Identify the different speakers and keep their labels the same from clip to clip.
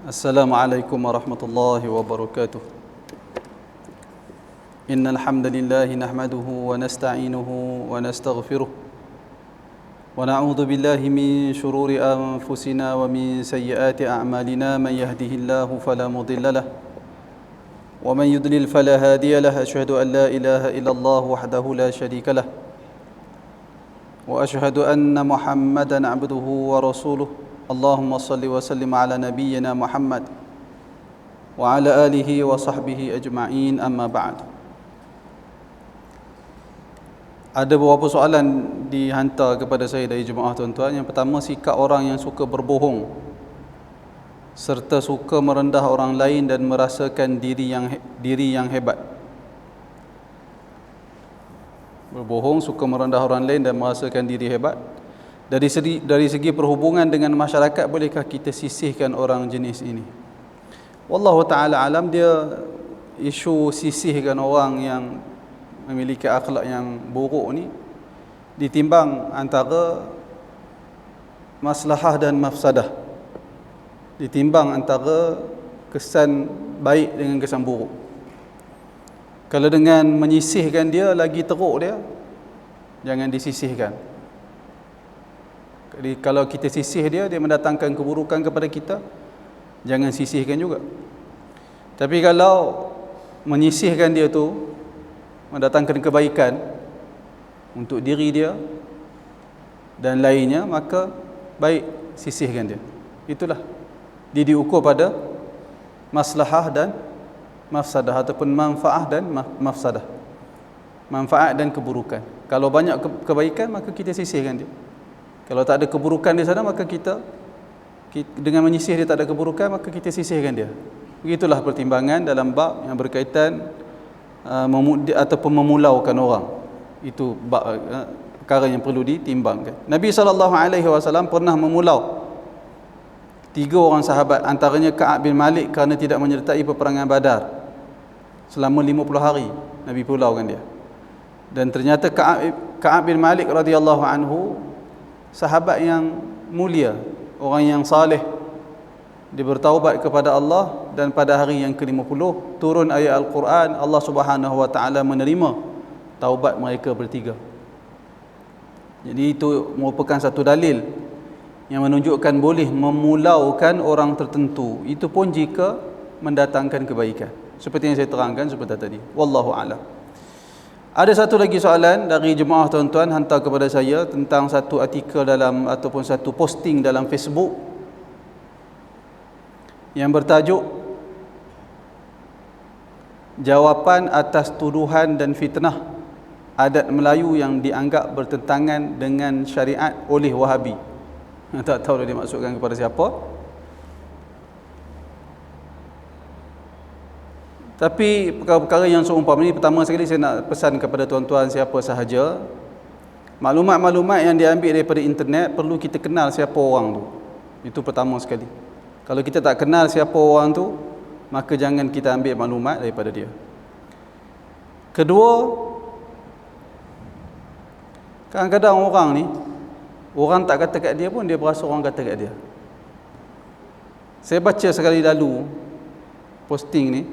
Speaker 1: السلام عليكم ورحمة الله وبركاته. إن الحمد لله نحمده ونستعينه ونستغفره ونعوذ بالله من شرور أنفسنا ومن سيئات أعمالنا. من يهده الله فلا مضل له ومن يضلل فلا هادي له. أشهد أن لا إله إلا الله وحده لا شريك له وأشهد أن محمدا عبده ورسوله. اللهم صل وسلم على نبينا محمد وعلى آله وصحبه أجمعين. أما بعد. Ada beberapa soalan dihantar kepada saya dari jemaah tuan-tuan. Yang pertama, sikap orang yang suka berbohong serta suka merendah orang lain dan merasakan diri yang hebat. Berbohong, suka merendah orang lain dan merasakan diri hebat. Dari segi perhubungan dengan masyarakat, bolehkah kita sisihkan orang jenis ini? Wallahu ta'ala alam. Dia isu sisihkan orang yang memiliki akhlak yang buruk ni ditimbang antara maslahah dan mafsadah, ditimbang antara kesan baik dengan kesan buruk. Kalau dengan menyisihkan dia lagi teruk dia, jangan disisihkan. Jadi kalau kita sisih dia mendatangkan keburukan kepada kita, jangan sisihkan juga. Tapi kalau menyisihkan dia tu mendatangkan kebaikan untuk diri dia dan lainnya, maka baik sisihkan dia. Itulah dia diukur pada maslahah dan mafsadah, ataupun manfaah dan mafsadah, manfaat dan keburukan. Kalau banyak kebaikan, maka kita sisihkan dia. Kalau tak ada keburukan di sana, maka kita dengan menyisih dia tak ada keburukan, maka kita sisihkan dia. Begitulah pertimbangan dalam bab yang berkaitan ataupun memulaukan orang. Itu perkara yang perlu ditimbangkan. Nabi SAW pernah memulau 3 orang sahabat, antaranya Ka'ab bin Malik, kerana tidak menyertai peperangan Badar selama 50 hari. Nabi pulaukan dia. Dan ternyata Ka'ab bin Malik radhiyallahu anhu sahabat yang mulia, orang yang saleh. Dia bertaubat kepada Allah, dan pada hari yang ke-50 turun ayat Al-Quran. Allah Subhanahu wa taala menerima taubat mereka bertiga. Jadi itu merupakan satu dalil yang menunjukkan boleh memulaukan orang tertentu, itu pun jika mendatangkan kebaikan, seperti yang saya terangkan sebentar tadi. Wallahu a'lam. Ada satu lagi soalan dari jemaah tuan-tuan hantar kepada saya tentang satu artikel ataupun satu posting dalam Facebook yang bertajuk jawapan atas tuduhan dan fitnah adat Melayu yang dianggap bertentangan dengan syariat oleh Wahabi. Tak tahu dia maksudkan kepada siapa. Tapi perkara-perkara yang seumpama ini, pertama sekali saya nak pesan kepada tuan-tuan siapa sahaja, maklumat-maklumat yang diambil daripada internet perlu kita kenal siapa orang tu. Itu pertama sekali. Kalau kita tak kenal siapa orang tu, maka jangan kita ambil maklumat daripada dia. Kedua, kadang-kadang orang ni, orang tak kata kat dia pun dia berasa orang kata kat dia. Saya baca sekali lalu posting ni,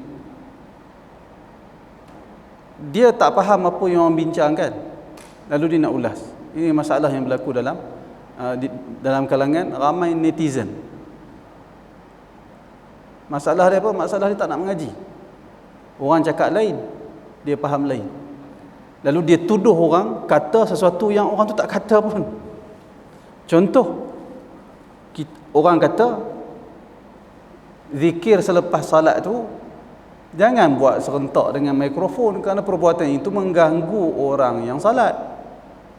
Speaker 1: dia tak faham apa yang orang bincangkan, lalu dia nak ulas. Ini masalah yang berlaku dalam kalangan ramai netizen. Masalah dia apa? Masalah dia tak nak mengaji. Orang cakap lain, dia faham lain. Lalu dia tuduh orang kata sesuatu yang orang tu tak kata pun. Contoh, orang kata zikir selepas salat tu jangan buat serentak dengan mikrofon, kerana perbuatan itu mengganggu orang yang salat.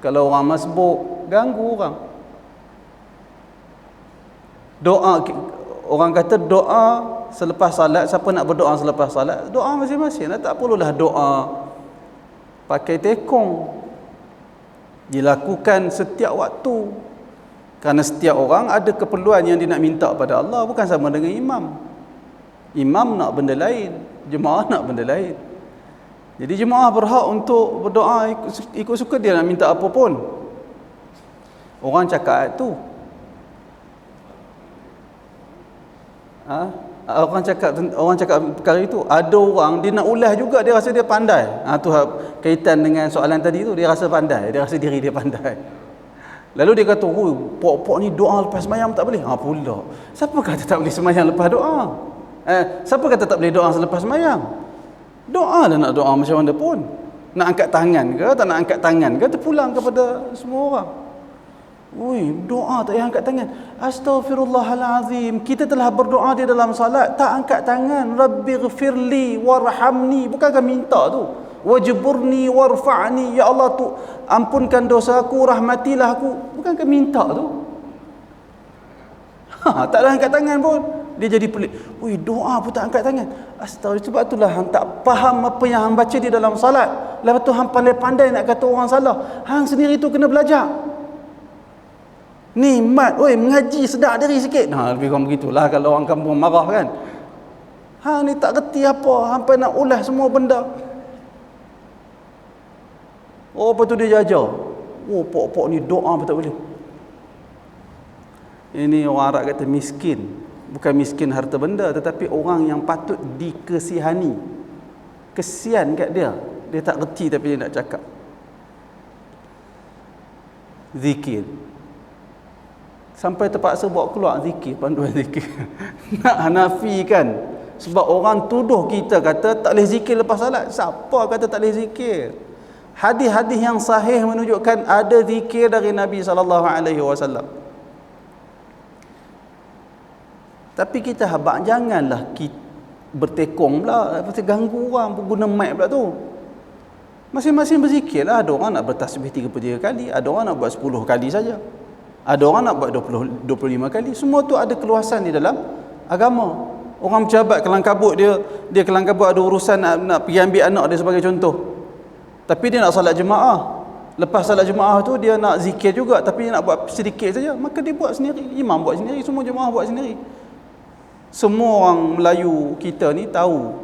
Speaker 1: Kalau orang masbuk, ganggu orang. Doa, orang kata doa selepas salat, siapa nak berdoa selepas salat? Doa masing-masing. Tak perlulah doa pakai tekong. Dilakukan setiap waktu. Kerana setiap orang ada keperluan yang dia nak minta pada Allah, bukan sama dengan imam. Imam nak benda lain, jemaah nak benda lain. Jadi jemaah berhak untuk berdoa ikut suka dia nak minta apa pun. Orang cakap tu Orang cakap perkara itu, ada orang dia nak ulas juga, dia rasa dia pandai. Tu kaitan dengan soalan tadi tu, dia rasa pandai, dia rasa diri dia pandai. Lalu dia kata, pok-pok ni doa lepas sembahyang tak boleh. Pula. Siapa kata tak boleh sembahyang lepas doa? Siapa kata tak boleh doa selepas sembahyang? Doa lah, nak doa macam mana pun. Nak angkat tangan ke, tak nak angkat tangan ke, terpulang kepada semua orang. Doa tak payah angkat tangan. Astaghfirullahalazim. Kita telah berdoa di dalam salat, tak angkat tangan. Rabbighfirli warhamni. Bukankah minta tu? Wajburni warfa'ni. Ya Allah, tu ampunkan dosaku, rahmatilah aku. Bukankah minta tu? Tak ada angkat tangan pun. Dia jadi pelik. Doa pun tak angkat tangan. Astaghfirullah. Sebab itulah hang tak faham apa yang hang baca di dalam salat. Lepas tu hang pandai-pandai nak kata orang salah. Hang sendiri tu kena belajar. Nikmat, mengaji sedar diri sikit. Lebih kurang begitulah kalau orang kampung marah kan. Hang ni tak reti apa, sampai nak ulas semua benda. Lepas tu dia jajar. Pok-pok ni doa pun tak boleh. Ini orang Arab kata miskin. Bukan miskin harta benda, tetapi orang yang patut dikesihani. Kesian kat dia. Dia tak reti tapi dia nak cakap. Zikir. Sampai terpaksa bawa keluar zikir, panduan zikir. Nak nafikan. Sebab orang tuduh kita kata tak boleh zikir lepas salat. Siapa kata tak boleh zikir? Hadis-hadis yang sahih menunjukkan ada zikir dari Nabi SAW. Tapi kita habaq janganlah bertekong pula, pasti ganggu orang guna mic pula tu. Masing-masing berzikir lah. Ada orang nak bertasbih 33 kali, ada orang nak buat 10 kali saja. Ada orang nak buat 25 kali. Semua tu ada keluasan di dalam agama. Orang pejabat kelang kabut, dia kelang kabut ada urusan nak pergi ambil anak dia sebagai contoh. Tapi dia nak salat jemaah. Lepas salat jemaah tu dia nak zikir juga, tapi dia nak buat sedikit saja. Maka dia buat sendiri. Imam buat sendiri, semua jemaah buat sendiri. Semua orang Melayu kita ni tahu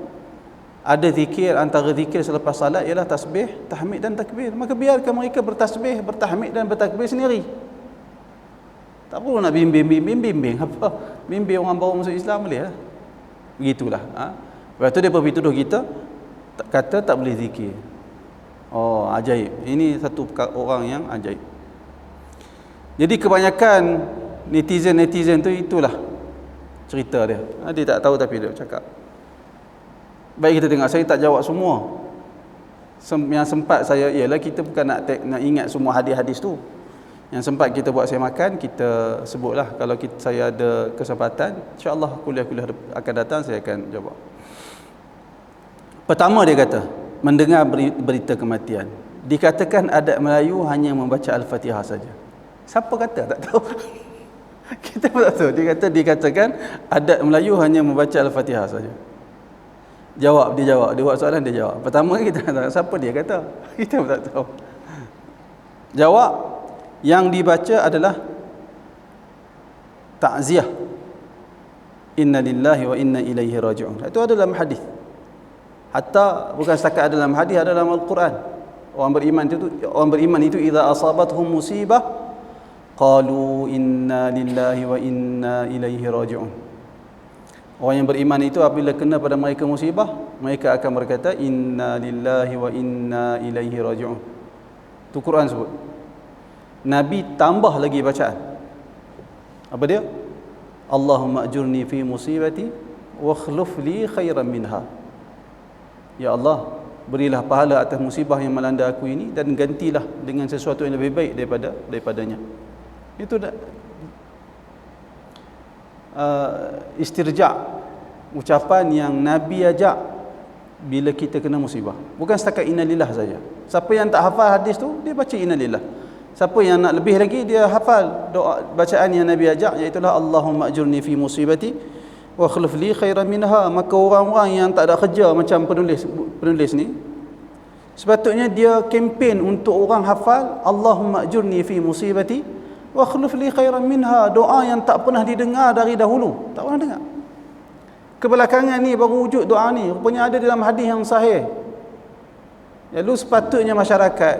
Speaker 1: ada zikir, antara zikir selepas salat ialah tasbih, tahmid dan takbir. Maka biarkan mereka bertasbih, bertahmid dan bertakbir sendiri. Tak perlu nak bimbing apa. Bimbing orang baru masuk Islam boleh lah. Begitulah. Lepas tu dia pergi tuduh kita, kata tak boleh zikir. Ajaib. Ini satu orang yang ajaib. Jadi kebanyakan netizen tu itulah cerita dia. Dia tak tahu tapi dia cakap. Baik, kita tengok. Saya tak jawab semua. Yang sempat saya ialah kita bukan nak ingat semua hadis-hadis tu. Yang sempat kita buat saya makan, kita sebutlah. Kalau saya ada kesempatan, insya-Allah kuliah-kuliah akan datang saya akan jawab. Pertama dia kata, mendengar berita kematian. Dikatakan adat Melayu hanya membaca Al-Fatihah saja. Siapa kata? Tak tahu. Kita pun tak tahu. Dikatakan adat Melayu hanya membaca Al-Fatihah saja. Dia jawab. Dia buat soalan, dia jawab. Pertama kita tak tahu siapa dia kata. Kita pun tak tahu. Jawab, yang dibaca adalah ta'ziah. Inna lillahi wa inna ilaihi raji'un. Itu ada dalam hadis. Hatta bukan setakat ada dalam hadis, ada dalam Al-Quran. Orang beriman itu idza asabathum musibah qalu inna lillahi wa inna ilaihi raji'un. Orang yang beriman itu apabila kena pada mereka musibah, mereka akan berkata inna lillahi wa inna ilaihi raji'un. Itu Quran sebut. Nabi tambah lagi bacaan. Apa dia? Allahumma ajurni fi musibati wa akhlif li khairan minha. Ya Allah, berilah pahala atas musibah yang melanda aku ini dan gantilah dengan sesuatu yang lebih baik daripadanya. Itu istirja', ucapan yang Nabi ajak bila kita kena musibah. Bukan setakat innalillah saja. Siapa yang tak hafal hadis tu, dia baca innalillah. Siapa yang nak lebih lagi, dia hafal doa bacaan yang Nabi ajak, iaitu Allahumma ajurni fi musibati wa akhlif li khairan minha. Maka orang-orang yang tak ada kerja macam penulis ni, sepatutnya dia kempen untuk orang hafal Allahumma ajurni fi musibati wa akhlif li khairan minha. Doa yang tak pernah didengar dari dahulu, tak pernah dengar. Kebelakangan ni baru wujud doa ni, rupanya ada dalam hadis yang sahih. Lalu sepatutnya masyarakat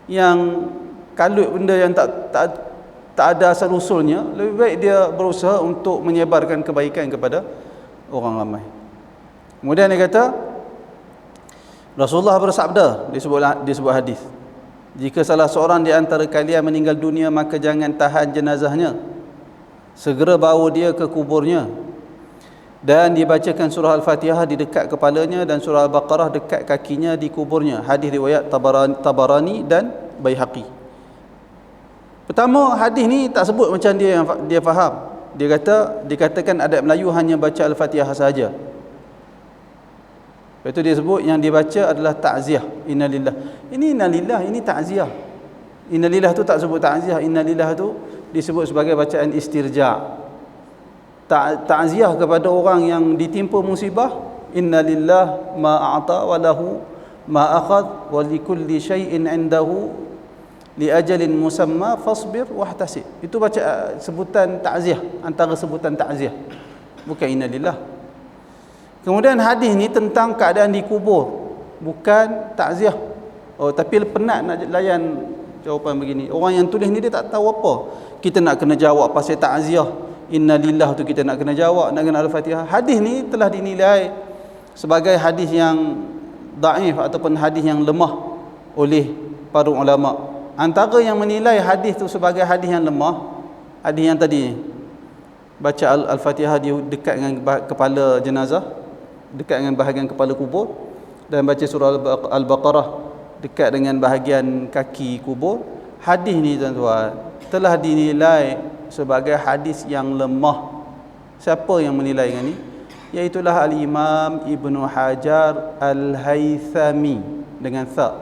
Speaker 1: yang kalut benda yang tak tak ada asal usulnya, lebih baik dia berusaha untuk menyebarkan kebaikan kepada orang ramai. Kemudian dia kata, Rasulullah bersabda di sebuah hadis, jika salah seorang di antara kalian meninggal dunia, maka jangan tahan jenazahnya, segera bawa dia ke kuburnya dan dibacakan surah Al-Fatihah di dekat kepalanya dan surah Al-Baqarah dekat kakinya di kuburnya. Hadis riwayat Tabarani dan Baihaqi. Pertama, hadis ni tak sebut macam dia faham. Dia kata, dikatakan adat Melayu hanya baca Al-Fatihah sahaja. Lepas tu dia sebut yang dibaca adalah ta'ziah, innalillah. Ini innalillah, ini ta'ziah. Innalillah tu tak sebut ta'ziah, innalillah tu disebut sebagai bacaan istirja'. Ta'ziah kepada orang yang ditimpa musibah, innalillah ma a'ta wa lahu ma akhadh wa likulli syai'in 'indahu li ajalin musamma fasbir wahtasib. Itu baca sebutan ta'ziah, antara sebutan ta'ziah, bukan innalillah. Kemudian hadis ni tentang keadaan di kubur, bukan takziah. Oh, tapi penat nak layan jawapan begini. Orang yang tulis ni dia tak tahu apa. Kita nak kena jawab pasal takziah, innalillah tu kita nak kena jawab, nak kena Al-Fatihah. Hadis ni telah dinilai sebagai hadis yang daif ataupun hadis yang lemah oleh para ulama. Antara yang menilai hadis tu sebagai hadis yang lemah, hadis yang tadi baca Al-Fatihah di dekat dengan kepala jenazah, dekat dengan bahagian kepala kubur, dan baca surah Al-Baqarah dekat dengan bahagian kaki kubur. Hadis ni tuan-tuan telah dinilai sebagai hadis yang lemah. Siapa yang menilai dengan ni? Iaitulah Al-Imam Ibnu Hajar Al-Haythami dengan tha.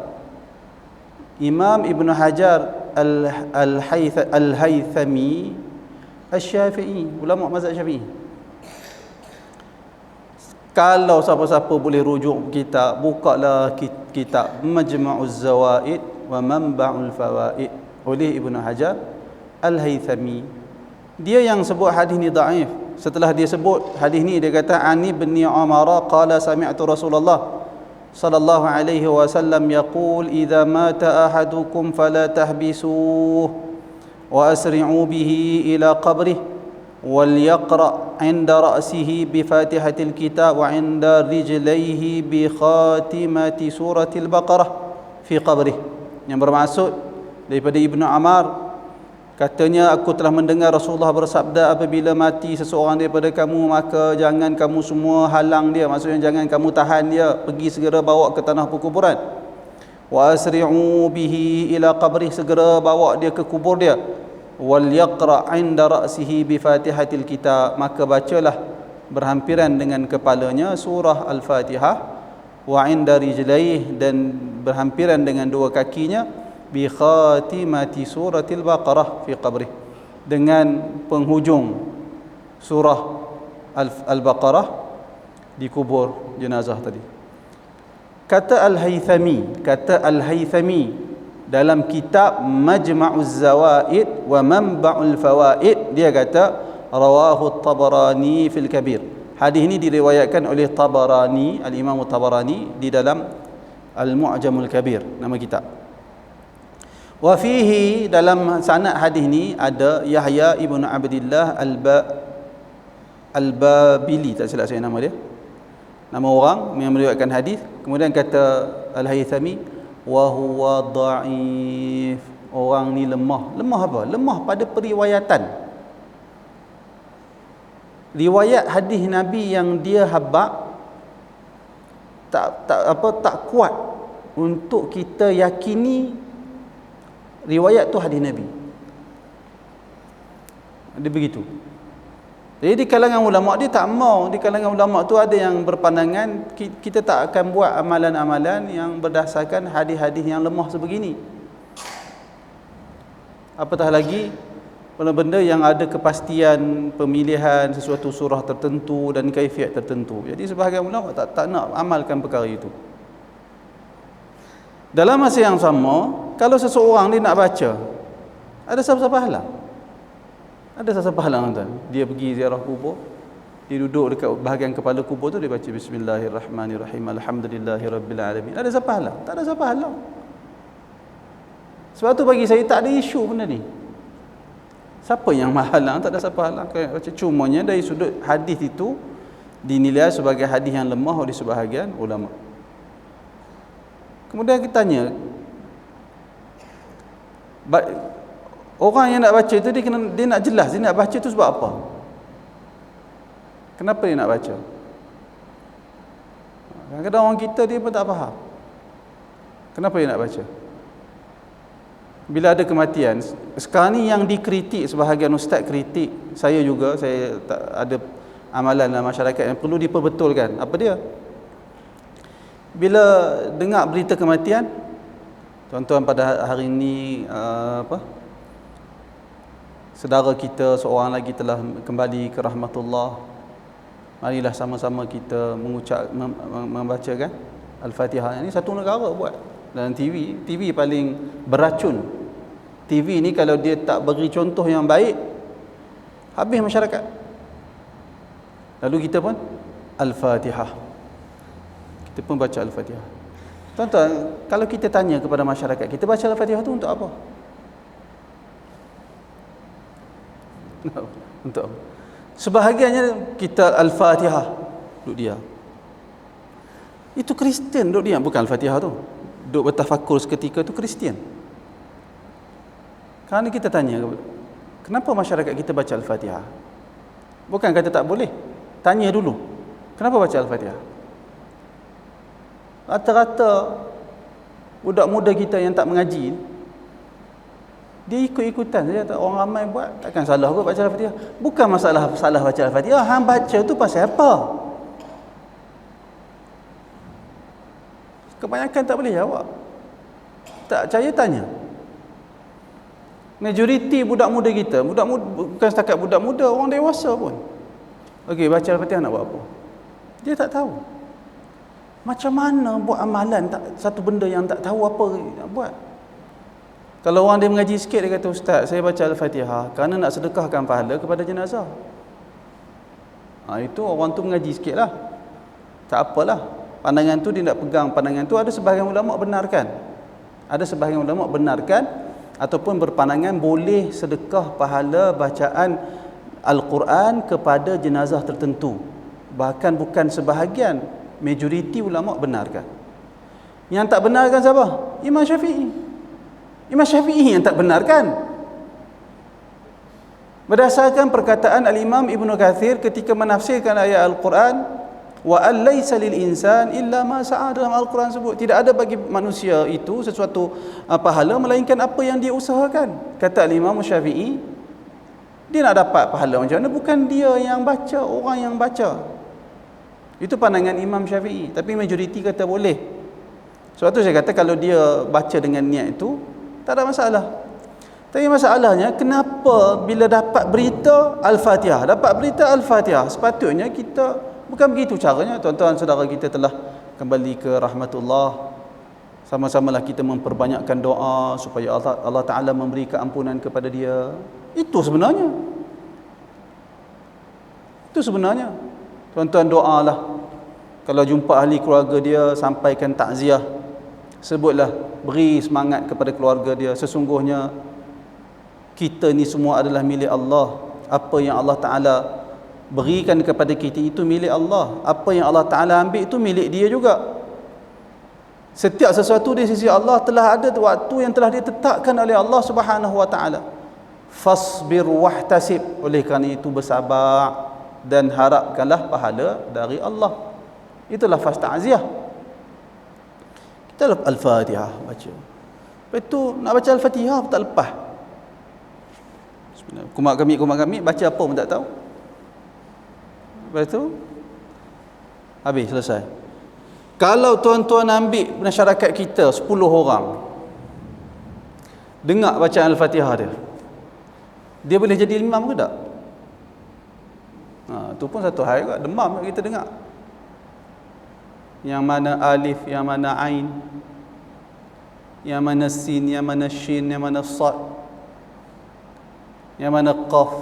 Speaker 1: Imam Ibnu Hajar Al-Haythami Asy-Syafi'i, ulama mazhab Syafi'i. Kalau siapa-siapa boleh rujuk kitab, bukalah kitab Majma'uz Zawaid wa Manba'ul Fawaid oleh Ibnu Hajar Al-Haythami. Dia yang sebut hadis ni dhaif. Setelah dia sebut hadis ni, dia kata Ani bin Umar qala sami'tu Rasulullah sallallahu alaihi wasallam yaqul idza mata ahadukum fala tahbisuhu wa asri'u bihi ila qabrihi وليقرأ عند رأسه بفاتحة الكتاب وعند رجليه بخاتمة سورة البقرة في قبره. Yang bermaksud daripada Ibnu Umar, katanya aku telah mendengar Rasulullah bersabda, apabila mati seseorang daripada kamu, maka jangan kamu semua halang dia, maksudnya jangan kamu tahan dia, pergi segera bawa ke tanah perkuburan. Wa asri'u bihi ila qabrih, segera bawa dia ke kubur dia. Wal yaqra 'inda ra'sihi bi fatihatil kitab, maka bacalah berhampiran dengan kepalanya surah Al-Fatihah, wa 'inda rijlaih, dan berhampiran dengan dua kakinya, bi khatimati suratil baqarah fi qabrih, dengan penghujung surah Al-Baqarah di kubur jenazah tadi. Kata Al-Haythami dalam kitab Majma'uz Zawaid wa Manba'ul Fawaid, dia kata rawahu Tabarani fil Kabir. Hadis ini diriwayatkan oleh Tabarani, Al-Imam Tabarani, di dalam Al-Mu'jamul Kabir, nama kitab. Wa fihi, dalam sanad hadis ni ada Yahya ibn Abdillah Al-Babili, tak silap saya nama dia, nama orang yang meriwayatkan hadis. Kemudian kata Al-Haythami, wa huwa dhaif, orang ni lemah. Lemah apa? Lemah pada periwayatan. Riwayat hadis Nabi yang dia habaq tak kuat untuk kita yakini riwayat tu hadis Nabi. Dia begitu. Jadi di kalangan ulama dia tak mau, di kalangan ulama tu ada yang berpandangan kita tak akan buat amalan-amalan yang berdasarkan hadis-hadis yang lemah sebegini. Apatah lagi benda-benda yang ada kepastian pemilihan sesuatu surah tertentu dan kaifiat tertentu. Jadi sebahagian ulama tak nak amalkan perkara itu. Dalam masa yang sama, kalau seseorang dia nak baca, ada siapa-siapa halang? Ada siapa halang tuan? Dia pergi ziarah kubur, dia duduk dekat bahagian kepala kubur tu, dia baca Bismillahirrahmanirrahim, Alhamdulillahirabbil alamin. Ada siapa halang? Tak ada siapa halang. Sebab tu bagi saya tak ada isu benda ni. Siapa yang halang? Tak ada siapa halang baca. Cumanya dari sudut hadis itu dinilai sebagai hadis yang lemah oleh sebahagian ulama. Kemudian kita tanya, orang yang nak baca itu dia nak jelas, dia nak baca itu sebab apa? Kenapa dia nak baca? Kadang-kadang orang kita dia pun tak faham. Kenapa dia nak baca? Bila ada kematian, sekarang ni yang dikritik, sebahagian ustaz kritik, saya juga, saya tak ada amalan dalam masyarakat yang perlu diperbetulkan. Apa dia? Bila dengar berita kematian, tuan-tuan pada hari ini saudara kita seorang lagi telah kembali ke rahmatullah, marilah sama-sama kita membacakan Al-Fatihah. Ini satu negara buat dalam TV paling beracun. TV ni kalau dia tak beri contoh yang baik, habis masyarakat. Lalu kita pun Al-Fatihah, kita pun baca Al-Fatihah. Tuan-tuan, kalau kita tanya kepada masyarakat, kita baca Al-Fatihah tu untuk apa? Untuk apa? Sebahagiannya kita Al-Fatihah duduk dia. Itu Kristian duduk dia, bukan Al-Fatihah tu. Duduk bertafakur seketika tu Kristian. Kerana kita tanya, kenapa masyarakat kita baca Al-Fatihah? Bukan kata tak boleh. Tanya dulu, kenapa baca Al-Fatihah? Rata-rata budak muda kita yang tak mengaji, dia ikut-ikutan saja. Orang ramai buat, takkan salah kot baca Al-Fatihah. Bukan masalah salah baca Al-Fatihah, hang baca tu pasal apa? Kebanyakan tak boleh jawab. Tak percaya tanya. Majoriti budak muda kita, budak muda, bukan setakat budak muda, orang dewasa pun. Okey, baca Al-Fatihah nak buat apa? Dia tak tahu. Macam mana buat amalan satu benda yang tak tahu apa nak buat? Kalau orang dia mengaji sikit, dia kata, ustaz, saya baca Al-Fatihah kerana nak sedekahkan pahala kepada jenazah. Itu orang tu mengaji sikit lah. Tak apalah. Pandangan tu dia nak pegang pandangan tu. Ada sebahagian ulama benarkan. Ada sebahagian ulama benarkan ataupun berpandangan boleh sedekah pahala bacaan Al-Quran kepada jenazah tertentu. Bahkan bukan sebahagian, majoriti ulama benarkan. Yang tak benarkan siapa? Imam Syafi'i. Imam Syafi'i yang tak benarkan. Berdasarkan perkataan Al-Imam Ibnu Katsir ketika menafsirkan ayat Al-Quran, wa an laysa lil insan illa ma sa'a, dalam Al-Quran sebut tidak ada bagi manusia itu sesuatu pahala melainkan apa yang dia usahakan. Kata Imam Syafi'i, dia nak dapat pahala macam mana? Bukan dia yang baca, orang yang baca. Itu pandangan Imam Syafi'i, tapi majoriti kata boleh. Sebab tu saya kata kalau dia baca dengan niat itu tak ada masalah. Tapi masalahnya, kenapa bila dapat berita Al-Fatihah, dapat berita Al-Fatihah, sepatutnya kita bukan begitu caranya. Tuan-tuan saudara kita telah kembali ke rahmatullah, sama-samalah kita memperbanyakkan doa supaya Allah Ta'ala memberi keampunan kepada dia. Itu sebenarnya. Itu sebenarnya. Tuan-tuan doalah. Kalau jumpa ahli keluarga dia, sampaikan takziah. Sebutlah, beri semangat kepada keluarga dia. Sesungguhnya kita ni semua adalah milik Allah. Apa yang Allah Ta'ala berikan kepada kita itu milik Allah. Apa yang Allah Ta'ala ambil itu milik dia juga. Setiap sesuatu di sisi Allah telah ada waktu yang telah ditetapkan oleh Allah Subhanahu wa Ta'ala. Fasbir wahtasib, oleh kerana itu bersabar dan harapkanlah pahala dari Allah. Itulah lafaz ta'ziah. Kita Al-Fatihah baca. Lepas tu nak baca Al-Fatihah tak lepas. Kumak kami baca apa pun tak tahu. Lepas tu habis, selesai. Kalau tuan-tuan ambil masyarakat kita 10 orang dengar bacaan Al-Fatihah dia boleh jadi imam ke tak? Tu pun satu hal juga, demam kita dengar. Yang mana alif, yang mana ain, yang mana sin, yang mana shin, yang mana sad, yang mana qaf.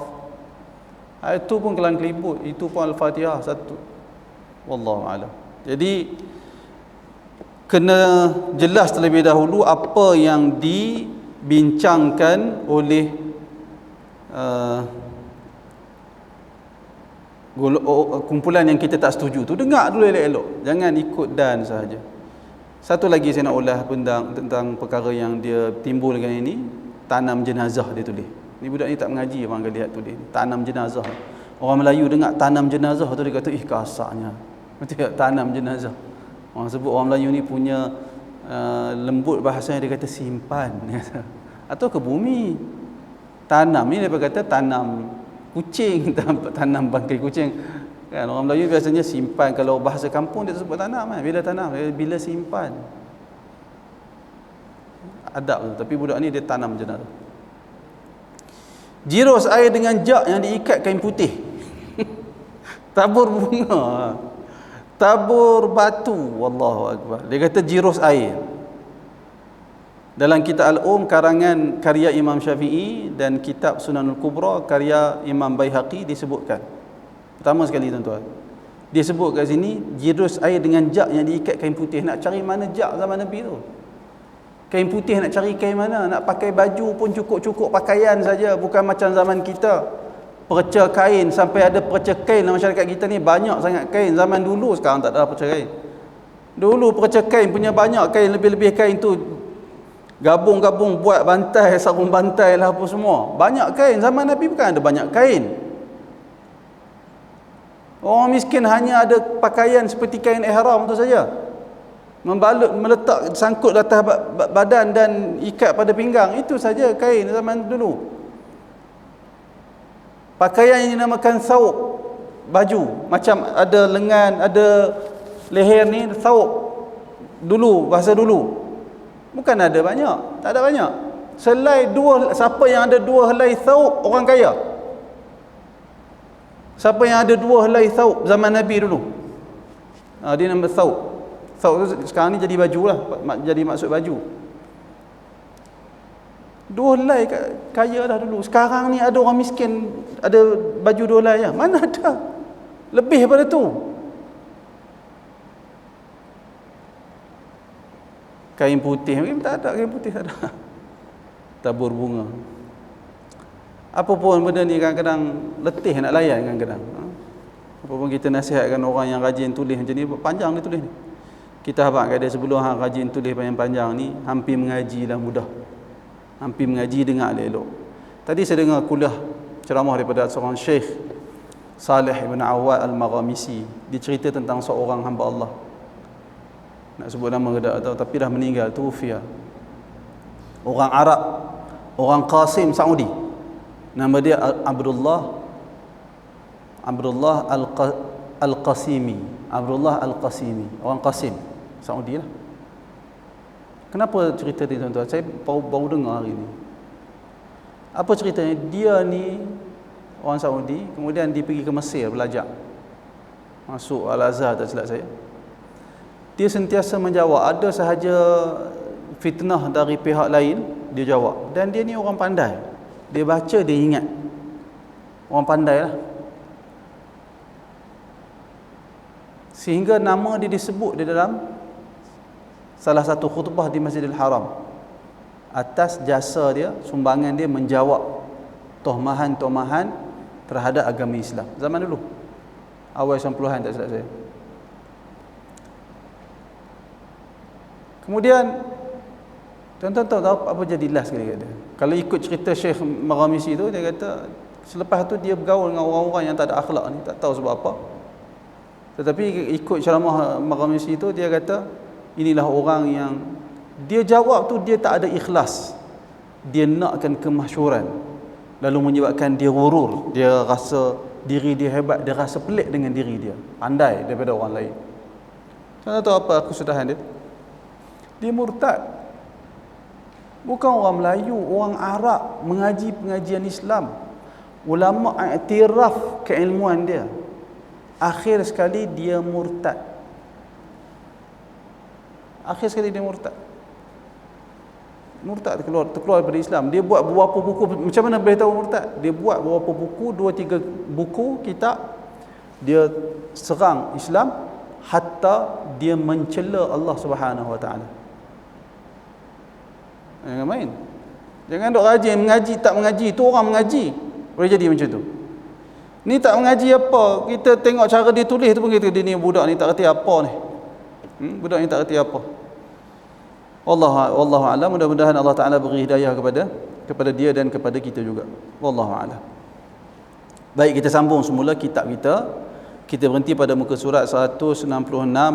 Speaker 1: Itu pun kelang kelibut, itu pun Al-Fatihah satu. Wallahu a'lam. Jadi kena jelas terlebih dahulu apa yang dibincangkan oleh uh, kumpulan yang kita tak setuju tu, dengar dulu elok-elok, jangan ikut dan sahaja. Satu lagi saya nak ulas tentang perkara yang dia timbulkan ini, tanam jenazah dia tulis. Ni budak ni tak mengaji, abang akan lihat tulis tanam jenazah. Orang Melayu dengar tanam jenazah tu dia kata kasarnya. Betul tak? Tanam jenazah. Orang sebut orang Melayu ni punya lembut bahasanya, dia kata simpan atau ke bumi. Tanam ni dia kata tanam kucing, tanam bangkai kucing kan. Orang Melayu biasanya simpan, kalau bahasa kampung dia sebut tanam kan. Bila tanam, bila simpan, adab tu. Tapi budak ni dia tanam jenazah. Jirus air dengan jak yang diikat kain putih. Tabur bunga, tabur batu, wallahu akbar. Dia kata jirus air. Dalam kitab Al-Um karangan karya Imam Syafi'i dan kitab Sunanul Kubra karya Imam Baihaqi disebutkan. Pertama sekali tuan-tuan, dia sebut kat sini jirus air dengan jak yang diikat kain putih. Nak cari mana jak zaman Nabi tu? Kain putih nak cari kain mana? Nak pakai baju pun cukup-cukup pakaian saja, bukan macam zaman kita. Perca kain, sampai ada perca kain dalam masyarakat kita ni, banyak sangat kain. Zaman dulu, sekarang tak ada perca kain. Dulu perca kain punya banyak kain, lebih-lebih kain tu gabung-gabung buat bantai, sarung bantai lah apa semua. Banyak kain. Zaman Nabi bukan ada banyak kain. Orang miskin hanya ada pakaian seperti kain ihram tu saja. Membalut, meletak, sangkut di atas badan dan ikat pada pinggang. Itu saja kain zaman dulu. Pakaian yang dinamakan thawb, baju. Macam ada lengan, ada leher ni, thawb. Dulu, bahasa dulu. Bukan ada banyak, tak ada banyak. Selai dua, siapa yang ada dua helai thawb, orang kaya. Siapa yang ada dua helai thawb zaman Nabi dulu, dia nama thawb. Thawb tu sekarang ni jadi baju lah, jadi maksud baju. Dua helai kaya dah dulu. Sekarang ni ada orang miskin ada baju dua helai ya. Mana ada? Lebih daripada tu. Kain putih, tak ada kain putih, tak ada. Tabur bunga. Apa pun benda ni kadang-kadang letih nak layan kadang-kadang. Apa pun kita nasihatkan orang yang rajin tulis macam ni, panjang dia tulis ni. Kita habaq kat dia sebelum hang rajin tulis panjang-panjang ni, hampir mengaji dah mudah. Hampir mengaji, dengar elok. Tadi saya dengar kuliah ceramah daripada seorang Syekh Saleh Ibn Awad Al-Maghamisi. Dia cerita tentang seorang hamba Allah. Nak sebut nama ke tak tahu, tapi dah meninggal, tufiya. Orang Arab, orang Qasim Saudi. Nama dia Abdullah Al-Qasimi. Abdullah Al-Qasimi, orang Qasim Saudi lah. Kenapa cerita ni tuan-tuan? Saya baru dengar hari ni. Apa ceritanya? Dia ni orang Saudi, kemudian dia pergi ke Mesir belajar. Masuk Al-Azhar tak silap saya. Dia sentiasa menjawab, ada sahaja fitnah dari pihak lain, dia jawab. Dan dia ni orang pandai. Dia baca, dia ingat. Orang pandai lah. Sehingga nama dia disebut di dalam salah satu khutbah di Masjidil Haram, atas jasa dia, sumbangan dia menjawab tohmahan-tohmahan terhadap agama Islam zaman dulu, awal 90-an tak silap saya. Kemudian tuan-tuan tahu apa jadi last kali dia. Kalau ikut cerita Syekh Maghamisi tu, dia kata selepas tu dia bergaul dengan orang-orang yang tak ada akhlak ni, tak tahu sebab apa. Tetapi ikut ceramah Maghamisi tu, dia kata inilah orang yang dia jawab tu, dia tak ada ikhlas. Dia nakkan kemasyhuran, lalu menyebabkan dia ghurur, dia rasa diri dia hebat, dia rasa pelik dengan diri dia, pandai daripada orang lain. Tuan tahu apa kesudahan dia? Dia murtad. Bukan orang Melayu, orang Arab mengaji pengajian Islam. Ulama iktiraf keilmuan dia. Akhir sekali dia murtad. Akhir sekali dia murtad. Murtad terkeluar daripada Islam. Dia buat beberapa buku. Macam mana boleh tahu murtad? Dia buat beberapa buku, 2-3 buku kitab. Dia serang Islam hatta dia mencela Allah Subhanahu Wa Taala. Jangan main. Jangan dok rajin mengaji tak mengaji. Tu orang mengaji. Boleh jadi macam tu. Ni tak mengaji apa, kita tengok cara dia tulis tu pun kita, dia ni budak ni tak reti apa ni. Budak ni tak reti apa. Wallahu a'lam. Mudah-mudahan Allah Taala beri hidayah kepada dia dan kepada kita juga. Wallahu a'lam. Baik, kita sambung semula kitab kita. Kita berhenti pada muka surat 166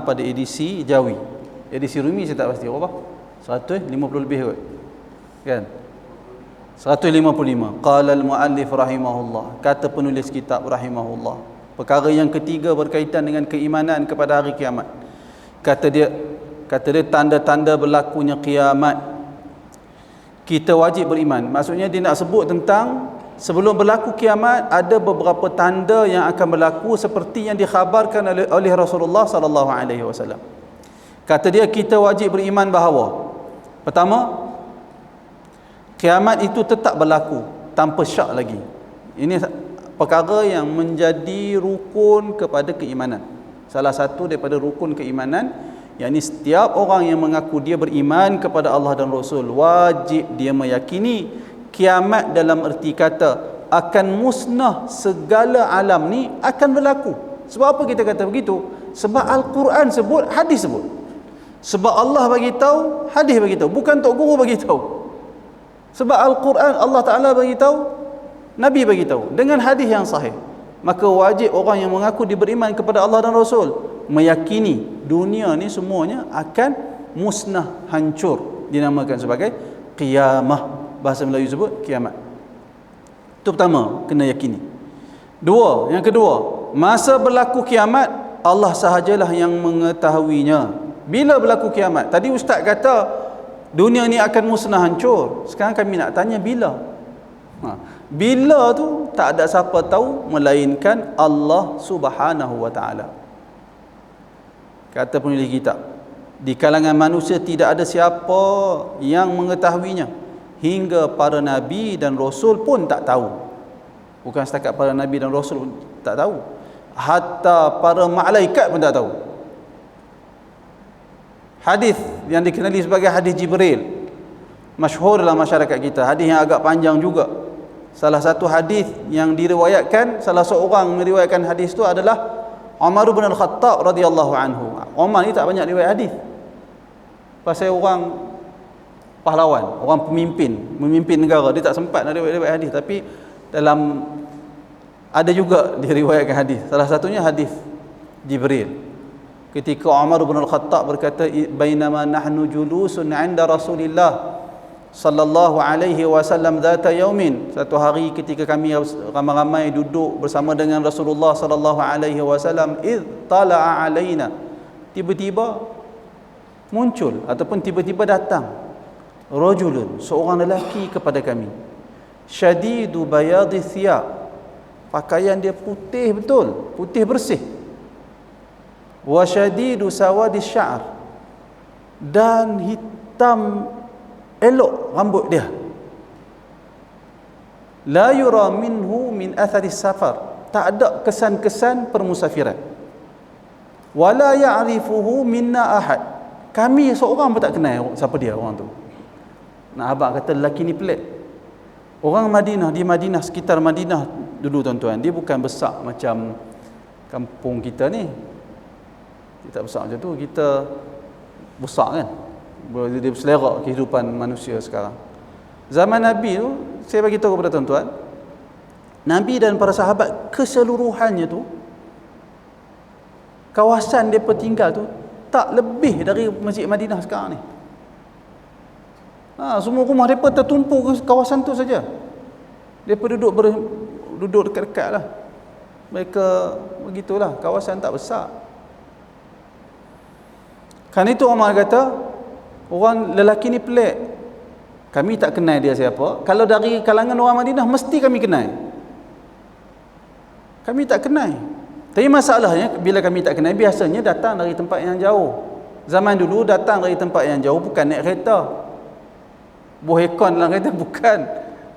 Speaker 1: pada edisi Jawi. Edisi Rumi saya tak pasti berapa. 150 lebih kot. Kan? 155. Qala al-muallif rahimahullah. Kata penulis kitab rahimahullah. Perkara yang ketiga berkaitan dengan keimanan kepada hari kiamat. Kata dia tanda-tanda berlakunya kiamat. Kita wajib beriman. Maksudnya dia nak sebut tentang sebelum berlaku kiamat ada beberapa tanda yang akan berlaku seperti yang dikhabarkan oleh Rasulullah sallallahu alaihi wasallam. Kata dia kita wajib beriman bahawa pertama, kiamat itu tetap berlaku tanpa syak lagi. Ini perkara yang menjadi rukun kepada keimanan. Salah satu daripada rukun keimanan, yakni setiap orang yang mengaku dia beriman kepada Allah dan Rasul, wajib dia meyakini kiamat dalam erti kata akan musnah segala alam ni akan berlaku. Sebab apa kita kata begitu? Sebab Al-Quran sebut, hadis sebut. Sebab Allah bagi tahu, hadis bagi tahu, bukan tok guru bagi tahu. Sebab Al-Quran Allah Taala bagi tahu, Nabi bagi tahu dengan hadis yang sahih. Maka wajib orang yang mengaku dia beriman kepada Allah dan Rasul meyakini dunia ni semuanya akan musnah, hancur. Dinamakan sebagai qiyamah. Bahasa Melayu sebut kiamat. Itu pertama, kena yakini. Yang kedua, masa berlaku kiamat Allah sahajalah yang mengetahuinya. Bila berlaku kiamat? Tadi ustaz kata dunia ni akan musnah, hancur. Sekarang kami nak tanya bila. Bila tu tak ada siapa tahu melainkan Allah Subhanahu wa taala. Kata penulis kitab, di kalangan manusia tidak ada siapa yang mengetahuinya, hingga para nabi dan rasul pun tak tahu. Bukan setakat para nabi dan rasul pun tak tahu, hatta para malaikat pun tak tahu. Hadis yang dikenali sebagai hadis Jibril, masyhur dalam masyarakat kita. Hadis yang agak panjang juga. Salah satu hadis yang diriwayatkan, salah seorang meriwayatkan hadis itu adalah Umar bin Al-Khattab radhiyallahu anhu. Umar ni tak banyak riwayat hadis. Pasal orang pahlawan, orang memimpin negara, dia tak sempat nak riwayat hadis, tapi dalam ada juga diriwayatkan hadis. Salah satunya hadis Jibril. Ketika Umar bin Al-Khattab berkata, bainama nahnu julusun 'inda Rasulillah sallallahu alaihi wasallam dzata yaumin, satu hari ketika kami ramai-ramai duduk bersama dengan Rasulullah sallallahu alaihi wasallam, id tala'a alaina, tiba-tiba muncul ataupun tiba-tiba datang rajulun, seorang lelaki kepada kami, syadidu bayadi thiyab, pakaian dia putih betul, putih bersih, wa syadidu sawadi sya'r, dan hitam elok rambut dia, la yura minhu min athari safar, tak ada kesan-kesan permusafiran, wala ya'rifuhu minna ahad, kami seorang pun tak kenal siapa dia orang tu. Nak abang kata lelaki ni pelik. Orang Madinah, di Madinah, sekitar Madinah dulu tuan-tuan, dia bukan besar macam kampung kita ni. Kita besar macam tu, kita besar kan, dia berselera kehidupan manusia sekarang. Zaman Nabi tu, saya bagi tahu kepada tuan-tuan, Nabi dan para sahabat keseluruhannya tu, kawasan mereka tinggal tu tak lebih dari Masjid Madinah sekarang ni. Semua rumah mereka tertumpu ke kawasan tu saja. Mereka duduk dekat-dekat lah. Mereka begitulah, kawasan tak besar. Kan itu Umar kata, orang lelaki ni pelik, kami tak kenal dia siapa. Kalau dari kalangan orang Madinah mesti kami kenal. Kami tak kenal. Tapi masalahnya bila kami tak kenal, biasanya datang dari tempat yang jauh. Zaman dulu datang dari tempat yang jauh bukan naik kereta, bohekon dalam kereta, bukan.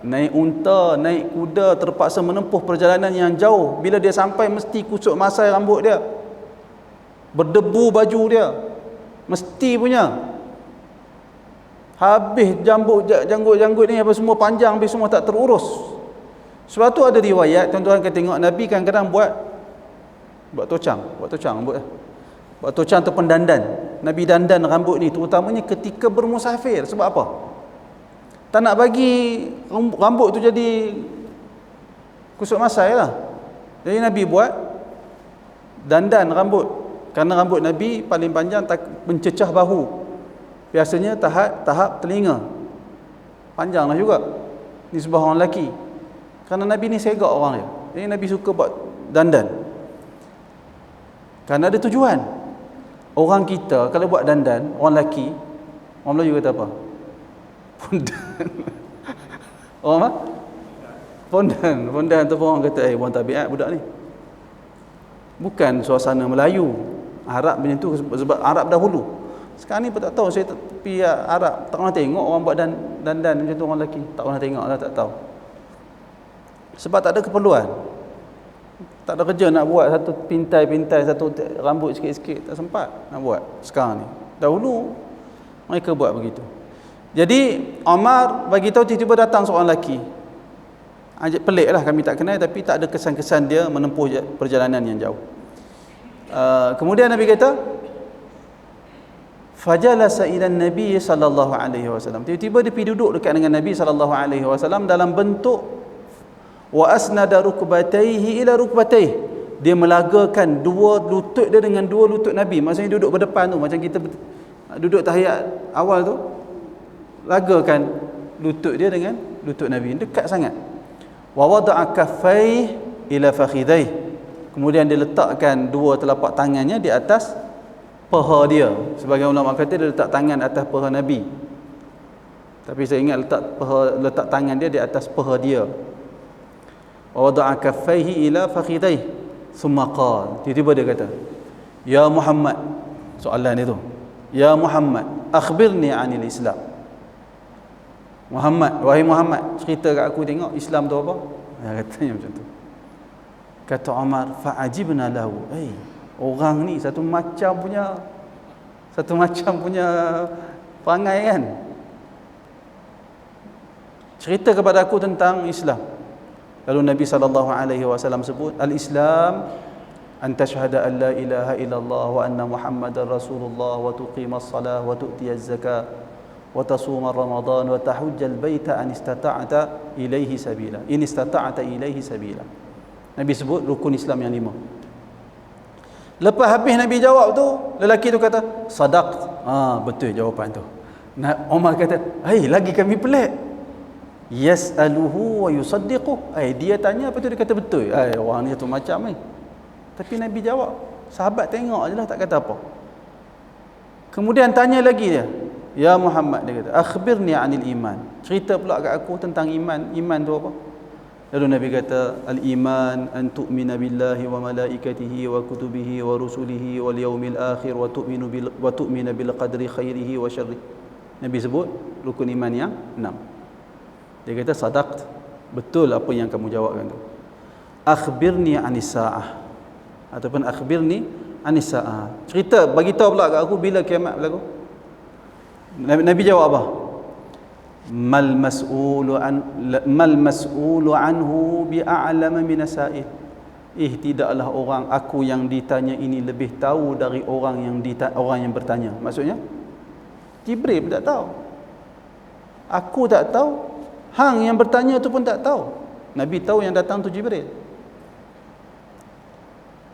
Speaker 1: Naik unta, naik kuda, terpaksa menempuh perjalanan yang jauh. Bila dia sampai mesti kusut masai rambut dia, berdebu baju dia, mesti punya. Habis janggut ni apa semua panjang, habis semua tak terurus. Sebab tu ada riwayat tuan-tuan akan tengok Nabi kadang-kadang buat tocang rambut. Buat tocang ataupun dandan. Nabi dandan rambut ni terutamanya ketika bermusafir. Sebab apa? Tak nak bagi rambut tu jadi kusut masai lah. Jadi Nabi buat dandan rambut. Kerana rambut Nabi paling panjang mencecah bahu. Biasanya tahap telinga. Panjang lah juga. Ni sebab orang lelaki. Kerana Nabi ni segak orang dia. Jadi Nabi suka buat dandan. Kerana ada tujuan. Orang kita kalau buat dandan, orang lelaki, orang Melayu kata apa? Pondan. Orang apa? Pondan ataupun orang kata, buang tabiat budak ni. Bukan suasana Melayu. Arab macam tu sebab Arab dahulu. Sekarang ni pun tak tahu, saya pergi Arab, tak pernah tengok orang buat dandan macam tu orang lelaki. Tak pernah tengok lah, tak tahu. Sebab tak ada keperluan. Tak ada kerja nak buat satu pintai, satu rambut sikit-sikit, tak sempat nak buat sekarang ni. Dahulu mereka buat begitu. Jadi Omar bagi tahu tiba-tiba datang seorang lelaki. Pelik lah, kami tak kenal, tapi tak ada kesan-kesan dia menempuh perjalanan yang jauh. Kemudian Nabi kata, fajalasa ila Nabi sallallahu alaihi wasallam. Tiba-tiba dia pergi duduk dekat dengan Nabi sallallahu alaihi wasallam dalam bentuk wa asnada rukbatayhi ila rukbatayhi. Dia melagakan dua lutut dia dengan dua lutut Nabi. Maksudnya duduk berdepan tu, macam kita duduk tahiyat awal tu, lagakan lutut dia dengan lutut Nabi, dekat sangat. Wa wada'a kaffayhi ila fakhidayhi. Kemudian dia letakkan dua telapak tangannya di atas paha dia. Sebagai ulama kata dia letak tangan atas paha Nabi. Tapi saya ingat letak tangan dia di atas paha dia. Wa wada'a kaffayhi ila fakhidayhi thumma qala. Tiba-tiba dia kata, ya Muhammad, soalan dia tu, ya Muhammad, akhbirni 'anil Islam. Muhammad, wahai Muhammad, cerita kat aku tengok Islam tu apa? Dia katanya macam tu. Kata Umar, fa'ajibna lahu. Orang ni satu macam punya perangai kan. Cerita kepada aku tentang Islam. Lalu Nabi SAW sebut, al-Islam an tashhada an la ilaha illallah wa anna Muhammadar Rasulullah wa tuqimas salah wa tu'tiyaz zakah wa tasuma Ramadan wa tahujjal baita an istata'ta ilaihi sabila. In istata'ta ilaihi sabila. Nabi sebut rukun Islam yang 5. Lepas habis Nabi jawab tu, lelaki tu kata, sadaqt. Betul jawapan tu. Umar kata, lagi kami pelik. Yas'aluhu wa yusaddiquh. Dia tanya, apa tu dia kata betul. Orang ni tu macam ni. Tapi Nabi jawab. Sahabat tengok je lah, tak kata apa. Kemudian tanya lagi dia, ya Muhammad, dia kata, akhbirni 'anil iman. Cerita pula kat aku tentang iman. Iman tu apa? Lalu Nabi kata, al-iman an tu'mina billahi wa malaikatihi wa kutubihi wa rusulihi wal yaumil akhir wa tu'mina bil qadri khairihi wa syarrihi. Nabi sebut rukun iman yang 6. Dia kata, sadaqt, betul apa yang kamu jawabkan tu. Akhbirni 'anis sa'ah, ataupun akhbirni 'anis sa'ah. Cerita, bagi tahu pula kat aku bila kiamat berlaku. Nabi jawab apa? Mal mas'ulu anhu bi'a'lama minasail. Tidaklah aku yang ditanya ini lebih tahu dari orang yang bertanya. Maksudnya Jibril pun tak tahu, aku tak tahu, hang yang bertanya tu pun tak tahu. Nabi tahu yang datang tu Jibril.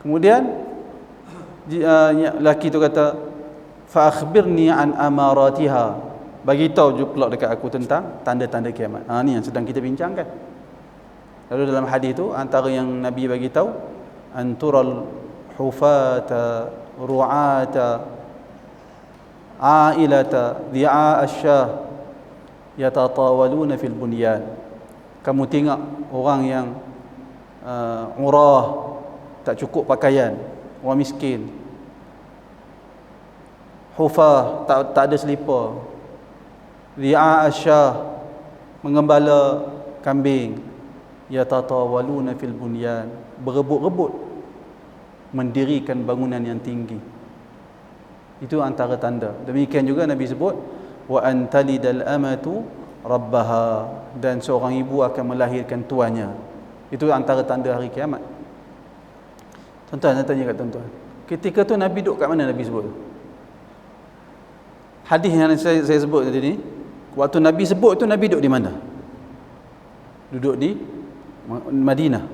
Speaker 1: Kemudian lelaki tu kata, fa akhbirni an amaratiha. Bagi tahu juga pula dekat aku tentang tanda-tanda kiamat. Ni yang sedang kita bincangkan. Lalu dalam hadis tu, antara yang Nabi bagi tahu, antural hufata ru'ata ailata dhi'a asyah yatatawaluna fil bunyan. Kamu tengok orang yang urah, tak cukup pakaian, orang miskin, hufah, tak ada selipar, ri'a asyah, mengembala kambing, yatatawaluna fil bunyan, berebut-rebut mendirikan bangunan yang tinggi. Itu antara tanda. Demikian juga Nabi sebut, wa antalidal amatu rabbaha, dan seorang ibu akan melahirkan tuannya. Itu antara tanda hari kiamat. Tuan-tuan, saya tanya kat tuan-tuan, ketika tu Nabi duduk kat mana Nabi sebut? Hadis yang saya sebut tadi ni, waktu Nabi sebut tu Nabi duduk di mana? Duduk di Madinah.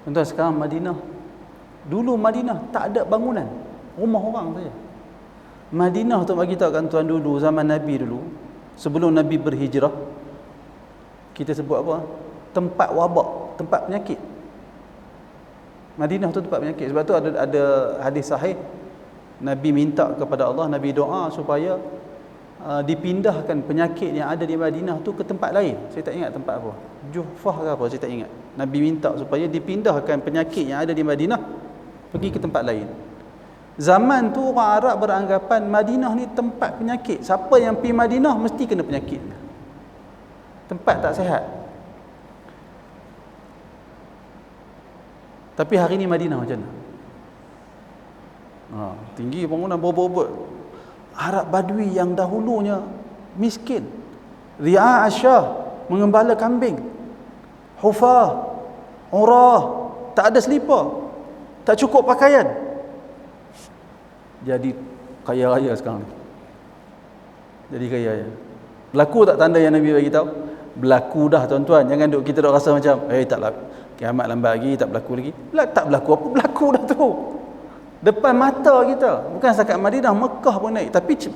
Speaker 1: Tuan-tuan, sekarang Madinah, dulu Madinah tak ada bangunan, rumah orang saja. Madinah tu bagi tahu kan tuan, dulu zaman Nabi dulu, sebelum Nabi berhijrah, kita sebut apa? Tempat wabak, tempat penyakit. Madinah tu tempat penyakit. Sebab tu ada hadis sahih, Nabi minta kepada Allah, Nabi doa supaya dipindahkan penyakit yang ada di Madinah tu ke tempat lain. Saya tak ingat tempat apa, Juhfah ke apa, saya tak ingat. Nabi minta supaya dipindahkan penyakit yang ada di Madinah pergi ke tempat lain. Zaman tu orang Arab beranggapan Madinah ni tempat penyakit. Siapa yang pergi Madinah mesti kena penyakit, tempat tak sihat. Tapi hari ni Madinah macam mana? Tinggi bangunan berebut-berebut. Arab Badui yang dahulunya miskin, ri'a asyah, mengembala kambing, hufah, urah, tak ada selipar, tak cukup pakaian, jadi kaya raya sekarang ni. Jadi kaya raya. Berlaku tak tanda yang Nabi bagi tahu? Berlaku dah tuan-tuan. Jangan kita duk rasa macam taklah, kiamat lambat lagi, tak berlaku lagi. Tak berlaku apa, berlaku dah tu. Depan mata kita. Bukan setakat Madinah, Mekah pun naik. Tapi